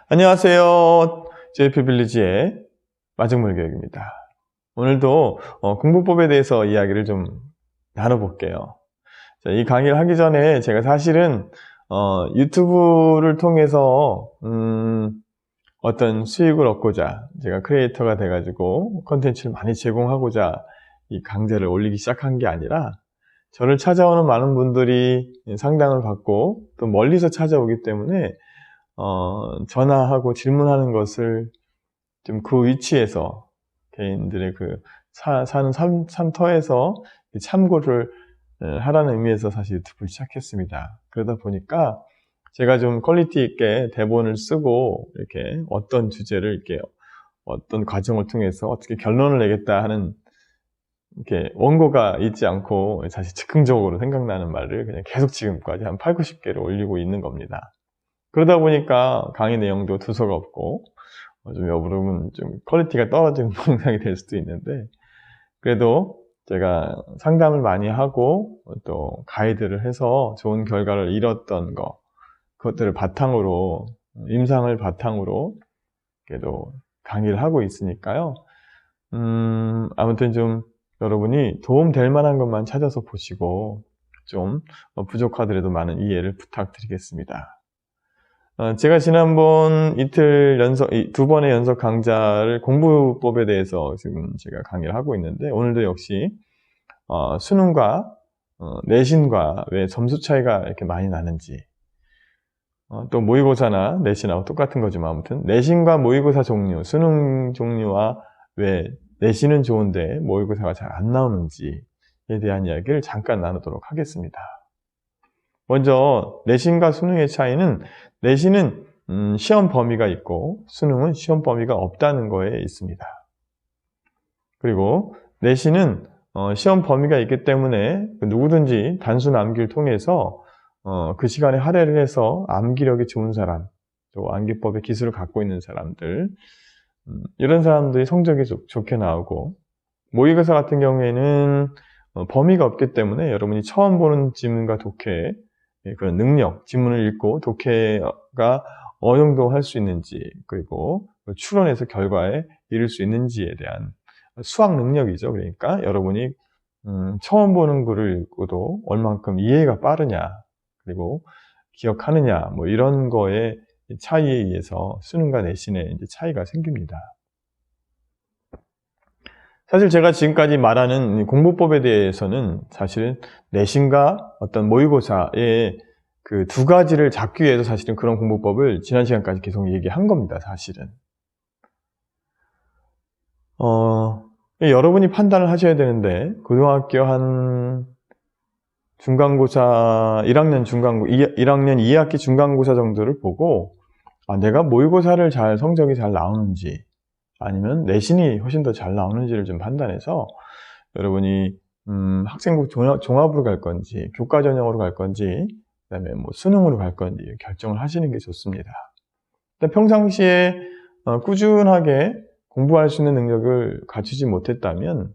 안녕하세요. JP빌리지의 마중물교육입니다. 오늘도 공부법에 대해서 이야기를 좀 나눠볼게요. 자, 이 강의를 하기 전에 제가 사실은 유튜브를 통해서 어떤 수익을 얻고자 제가 크리에이터가 돼가지고 컨텐츠를 많이 제공하고자 이 강좌를 올리기 시작한 게 아니라 저를 찾아오는 많은 분들이 상담을 받고 또 멀리서 찾아오기 때문에 전화하고 질문하는 것을 좀 그 위치에서 개인들의 그 사는 삶터에서 참고를 하라는 의미에서 사실 유튜브를 시작했습니다. 그러다 보니까 제가 좀 퀄리티 있게 대본을 쓰고 이렇게 어떤 주제를 이렇게 어떤 과정을 통해서 어떻게 결론을 내겠다 하는 이렇게 원고가 있지 않고 사실 즉흥적으로 생각나는 말을 그냥 계속 지금까지 한 8, 90개를 올리고 있는 겁니다. 그러다 보니까 강의 내용도 두서가 없고 좀 여러분 좀 퀄리티가 떨어지는 영상이 될 수도 있는데 그래도 제가 상담을 많이 하고 또 가이드를 해서 좋은 결과를 이뤘던 거 그것들을 바탕으로 임상을 바탕으로 그래도 강의를 하고 있으니까요. 아무튼 좀 여러분이 도움될 만한 것만 찾아서 보시고 좀 부족하더라도 많은 이해를 부탁드리겠습니다. 제가 지난번 이틀 연속, 두 번의 연속 강좌를 공부법에 대해서 지금 제가 강의를 하고 있는데 오늘도 역시 수능과 내신과 왜 점수 차이가 이렇게 많이 나는지 또 모의고사나 내신하고 똑같은 거지만 아무튼 내신과 모의고사 종류, 수능 종류와 왜 내신은 좋은데 모의고사가 잘 안 나오는지에 대한 이야기를 잠깐 나누도록 하겠습니다. 먼저 내신과 수능의 차이는 내신은 시험 범위가 있고 수능은 시험 범위가 없다는 거에 있습니다. 그리고 내신은 시험 범위가 있기 때문에 누구든지 단순 암기를 통해서 그 시간에 할애를 해서 암기력이 좋은 사람, 또 암기법의 기술을 갖고 있는 사람들 이런 사람들이 성적이 좋게 나오고 모의고사 같은 경우에는 범위가 없기 때문에 여러분이 처음 보는 지문과 독해 그런 능력, 지문을 읽고 독해가 어느 정도 할 수 있는지 그리고 추론해서 결과에 이를 수 있는지에 대한 수학 능력이죠. 그러니까 여러분이 처음 보는 글을 읽고도 얼만큼 이해가 빠르냐 그리고 기억하느냐 뭐 이런 거에 차이에 의해서 수능과 내신에 이제 차이가 생깁니다. 사실 제가 지금까지 말하는 공부법에 대해서는 사실은 내신과 어떤 모의고사의 그 두 가지를 잡기 위해서 사실은 그런 공부법을 지난 시간까지 계속 얘기한 겁니다, 사실은. 여러분이 판단을 하셔야 되는데, 고등학교 한 중간고사, 1학년 2학기 중간고사 정도를 보고, 내가 모의고사를 성적이 잘 나오는지, 아니면 내신이 훨씬 더 잘 나오는지를 좀 판단해서 여러분이 학생부 종합으로 갈 건지 교과 전형으로 갈 건지 그다음에 뭐 수능으로 갈 건지 결정을 하시는 게 좋습니다. 일단 평상시에 꾸준하게 공부할 수 있는 능력을 갖추지 못했다면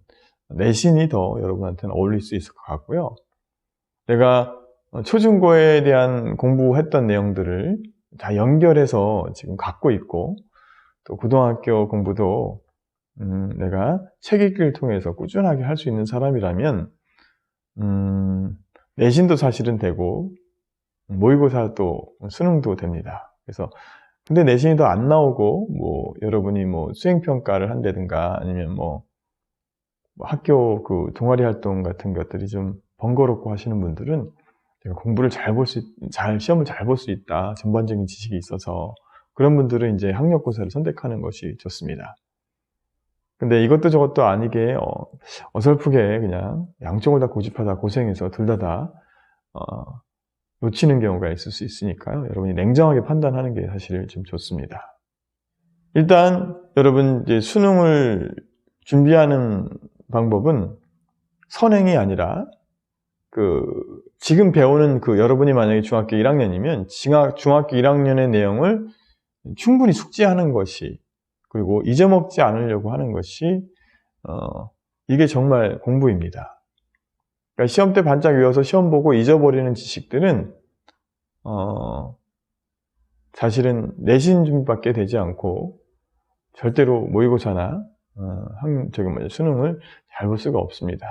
내신이 더 여러분한테는 어울릴 수 있을 것 같고요. 내가 초중고에 대한 공부했던 내용들을 다 연결해서 지금 갖고 있고 또 고등학교 공부도 내가 책 읽기를 통해서 꾸준하게 할 수 있는 사람이라면 내신도 사실은 되고 모의고사도 수능도 됩니다. 그래서 근데 내신이 더 안 나오고 뭐 여러분이 뭐 수행평가를 한다든가 아니면 뭐 학교 그 동아리 활동 같은 것들이 좀 번거롭고 하시는 분들은 공부를 시험을 잘 볼 수 있다. 전반적인 지식이 있어서 그런 분들은 이제 학력고사를 선택하는 것이 좋습니다. 근데 이것도 저것도 아니게 어설프게 그냥 양쪽을 다 고집하다 고생해서 둘 다 놓치는 경우가 있을 수 있으니까요. 여러분이 냉정하게 판단하는 게 사실 좀 좋습니다. 일단 여러분 이제 수능을 준비하는 방법은 선행이 아니라 지금 배우는 여러분이 만약에 중학교 1학년이면 중학교 1학년의 내용을 충분히 숙지하는 것이 그리고 잊어먹지 않으려고 하는 것이 이게 정말 공부입니다. 그러니까 시험 때 반짝 외워서 시험 보고 잊어버리는 지식들은 사실은 내신 준비밖에 되지 않고 절대로 모의고사나 수능을 잘 볼 수가 없습니다.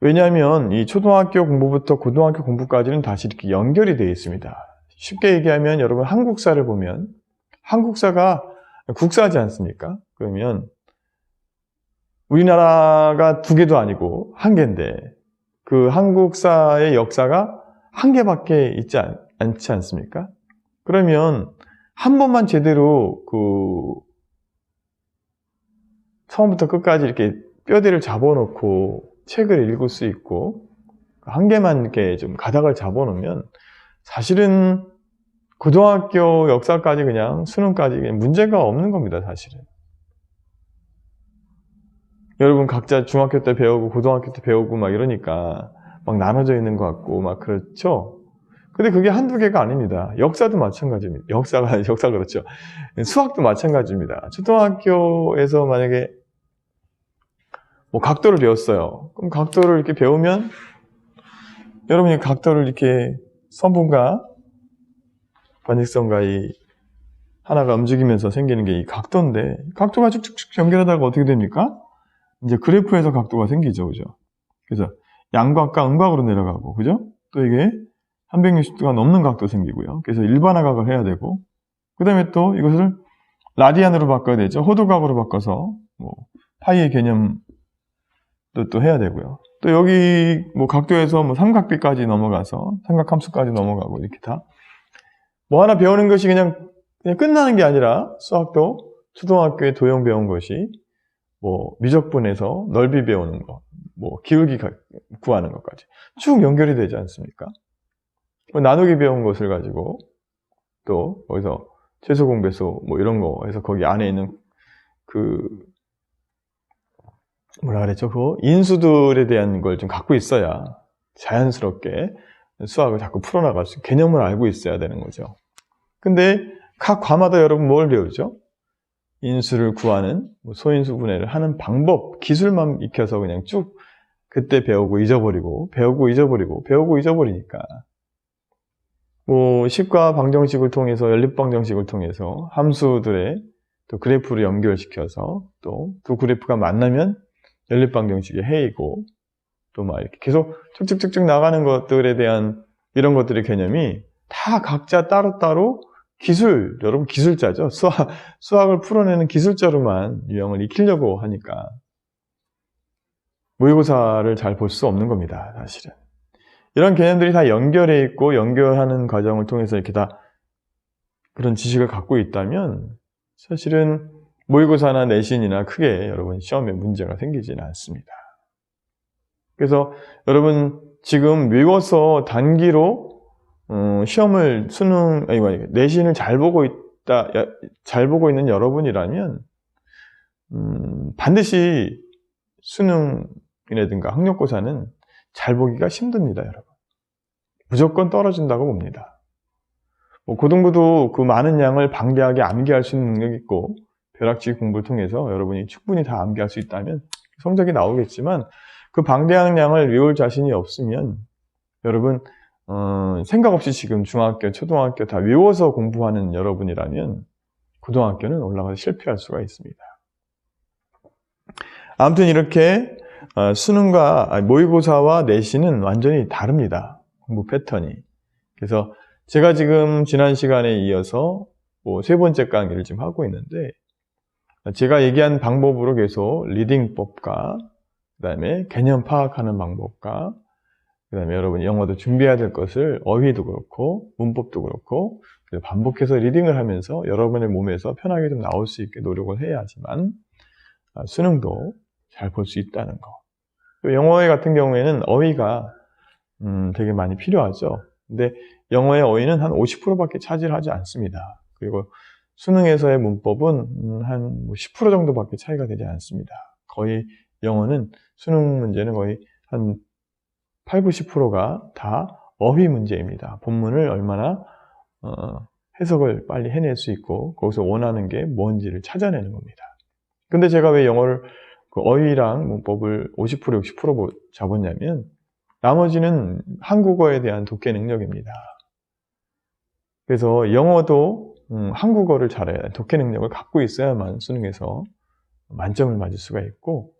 왜냐하면 이 초등학교 공부부터 고등학교 공부까지는 다시 이렇게 연결이 되어 있습니다. 쉽게 얘기하면 여러분 한국사를 보면 한국사가 국사하지 않습니까? 그러면 우리나라가 두 개도 아니고 한 개인데 그 한국사의 역사가 한 개밖에 있지 않지 않습니까? 그러면 한 번만 제대로 처음부터 끝까지 이렇게 뼈대를 잡아놓고 책을 읽을 수 있고 한 개만 이렇게 좀 가닥을 잡아놓으면 사실은 고등학교 역사까지 그냥 수능까지 그냥 문제가 없는 겁니다, 사실은. 여러분 각자 중학교 때 배우고 고등학교 때 배우고 막 이러니까 막 나눠져 있는 것 같고 막 그렇죠? 근데 그게 한두 개가 아닙니다. 역사도 마찬가지입니다. 역사 그렇죠. 수학도 마찬가지입니다. 초등학교에서 만약에 뭐 각도를 배웠어요. 그럼 각도를 이렇게 배우면 여러분이 각도를 이렇게 선분과 반직선과 이 하나가 움직이면서 생기는 게 이 각도인데 각도가 쭉쭉쭉 연결하다가 어떻게 됩니까? 이제 그래프에서 각도가 생기죠. 그죠? 그래서 양각과 음각으로 내려가고 그죠? 또 이게 360도가 넘는 각도 생기고요. 그래서 일반화각을 해야 되고 그 다음에 또 이것을 라디안으로 바꿔야 되죠. 호두각으로 바꿔서 뭐 파이의 개념도 또 해야 되고요. 또 여기 뭐 각도에서 뭐 삼각비까지 넘어가서 삼각함수까지 넘어가고 이렇게 다 뭐 하나 배우는 것이 그냥 끝나는 게 아니라 수학도 초등학교에 도형 배운 것이 뭐 미적분에서 넓이 배우는 거, 뭐 기울기 구하는 것까지 쭉 연결이 되지 않습니까? 뭐 나누기 배운 것을 가지고 또 거기서 최소 공배수 뭐 이런 거 해서 거기 안에 있는 뭐라 그랬죠? 그 인수들에 대한 걸 좀 갖고 있어야 자연스럽게 수학을 자꾸 풀어나갈 수, 개념을 알고 있어야 되는 거죠. 근데 각 과마다 여러분 뭘 배우죠? 인수를 구하는 소인수 분해를 하는 방법, 기술만 익혀서 그냥 쭉 그때 배우고 잊어버리고 배우고 잊어버리니까 뭐 식과 방정식을 통해서 연립방정식을 통해서 함수들의 또 그래프를 연결시켜서 또 두 그래프가 만나면 연립방정식의 해이고 또 막 이렇게 계속 쭉쭉쭉쭉 나가는 것들에 대한 이런 것들의 개념이 다 각자 따로따로 기술, 여러분 기술자죠. 수학을 풀어내는 기술자로만 유형을 익히려고 하니까 모의고사를 잘 볼 수 없는 겁니다, 사실은. 이런 개념들이 다 연결해 있고 연결하는 과정을 통해서 이렇게 다 그런 지식을 갖고 있다면 사실은 모의고사나 내신이나 크게 여러분 시험에 문제가 생기지는 않습니다. 그래서 여러분 지금 외워서 단기로 시험을 내신을 잘 보고 있는 여러분이라면 반드시 수능이라든가 학력고사는 잘 보기가 힘듭니다, 여러분. 무조건 떨어진다고 봅니다. 뭐 고등부도 그 많은 양을 방대하게 암기할 수 있는 능력이 있고 벼락치기 공부를 통해서 여러분이 충분히 다 암기할 수 있다면 성적이 나오겠지만 그 방대한 양을 외울 자신이 없으면 여러분 생각 없이 지금 중학교, 초등학교 다 외워서 공부하는 여러분이라면 고등학교는 올라가서 실패할 수가 있습니다. 아무튼 이렇게 수능과 모의고사와 내신은 완전히 다릅니다. 공부 패턴이. 그래서 제가 지금 지난 시간에 이어서 뭐 세 번째 강의를 지금 하고 있는데 제가 얘기한 방법으로 계속 리딩법과 그 다음에 개념 파악하는 방법과 그 다음에 여러분 영어도 준비해야 될 것을 어휘도 그렇고 문법도 그렇고 반복해서 리딩을 하면서 여러분의 몸에서 편하게 좀 나올 수 있게 노력을 해야지만 수능도 잘 볼 수 있다는 거. 또 영어회 같은 경우에는 어휘가 되게 많이 필요하죠. 근데 영어의 어휘는 한 50%밖에 차지하지 않습니다. 그리고 수능에서의 문법은 한 10% 정도밖에 차이가 되지 않습니다. 거의 영어는 수능 문제는 거의 한 8, 90%가 다 어휘 문제입니다. 본문을 얼마나 해석을 빨리 해낼 수 있고 거기서 원하는 게 뭔지를 찾아내는 겁니다. 근데 제가 왜 영어를 어휘랑 문법을 50%, 60% 잡았냐면 나머지는 한국어에 대한 독해 능력입니다. 그래서 영어도 한국어를 잘해야 독해 능력을 갖고 있어야만 수능에서 만점을 맞을 수가 있고,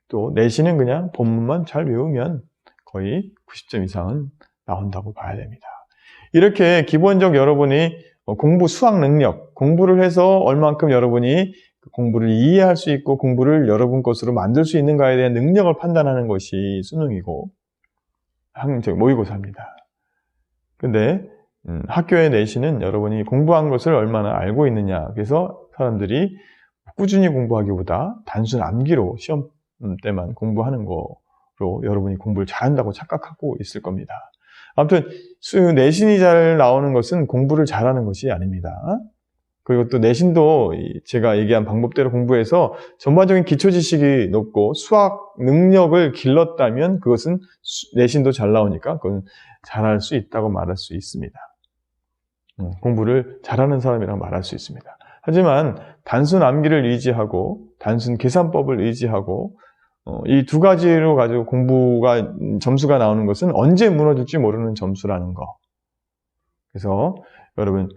또 내신은 그냥 본문만 잘 외우면 거의 90점 이상은 나온다고 봐야 됩니다. 이렇게 기본적 여러분이 공부 수학 능력, 공부를 해서 얼만큼 여러분이 공부를 이해할 수 있고 공부를 여러분 것으로 만들 수 있는가에 대한 능력을 판단하는 것이 수능이고 모의고사입니다. 근데 학교의 내신은 여러분이 공부한 것을 얼마나 알고 있느냐. 그래서 사람들이 꾸준히 공부하기보다 단순 암기로 시험 때만 공부하는 거로 여러분이 공부를 잘한다고 착각하고 있을 겁니다. 아무튼 내신이 잘 나오는 것은 공부를 잘하는 것이 아닙니다. 그리고 또 내신도 제가 얘기한 방법대로 공부해서 전반적인 기초 지식이 높고 수학 능력을 길렀다면 그것은 내신도 잘 나오니까 그건 잘할 수 있다고 말할 수 있습니다. 공부를 잘하는 사람이라고 말할 수 있습니다. 하지만 단순 암기를 의지하고 단순 계산법을 의지하고 이 두 가지로 가지고 공부가 점수가 나오는 것은 언제 무너질지 모르는 점수라는 거. 그래서 여러분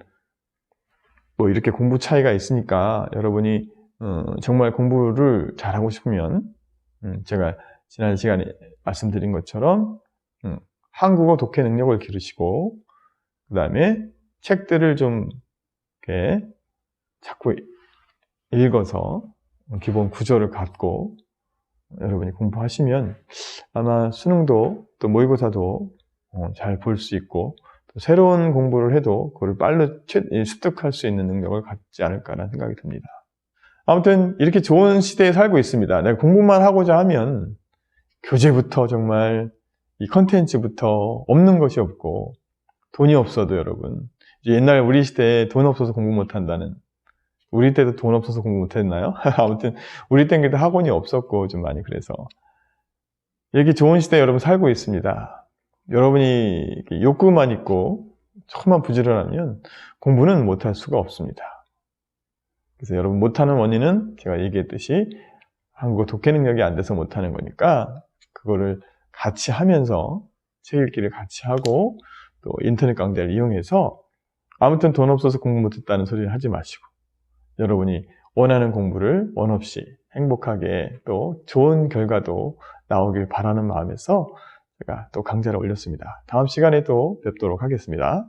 뭐 이렇게 공부 차이가 있으니까 여러분이 정말 공부를 잘하고 싶으면 제가 지난 시간에 말씀드린 것처럼 한국어 독해 능력을 기르시고 그 다음에 책들을 좀 이렇게 자꾸 읽어서 기본 구조를 갖고 여러분이 공부하시면 아마 수능도 또 모의고사도 잘 볼 수 있고 또 새로운 공부를 해도 그걸 빨리 습득할 수 있는 능력을 갖지 않을까라는 생각이 듭니다. 아무튼 이렇게 좋은 시대에 살고 있습니다. 내가 공부만 하고자 하면 교재부터 정말 이 컨텐츠부터 없는 것이 없고 돈이 없어도 여러분 옛날 우리 시대에 돈 없어서 공부 못한다는 우리 때도 돈 없어서 공부 못했나요? 아무튼 우리 때는 그때 학원이 없었고 좀 많이 그래서 이렇게 좋은 시대에 여러분 살고 있습니다. 여러분이 욕구만 있고 조금만 부지런하면 공부는 못할 수가 없습니다. 그래서 여러분 못하는 원인은 제가 얘기했듯이 한국어 독해 능력이 안 돼서 못하는 거니까 그거를 같이 하면서 책 읽기를 같이 하고 또 인터넷 강좌를 이용해서 아무튼 돈 없어서 공부 못했다는 소리를 하지 마시고 여러분이 원하는 공부를 원 없이 행복하게 또 좋은 결과도 나오길 바라는 마음에서 제가 또 강좌를 올렸습니다. 다음 시간에 또 뵙도록 하겠습니다.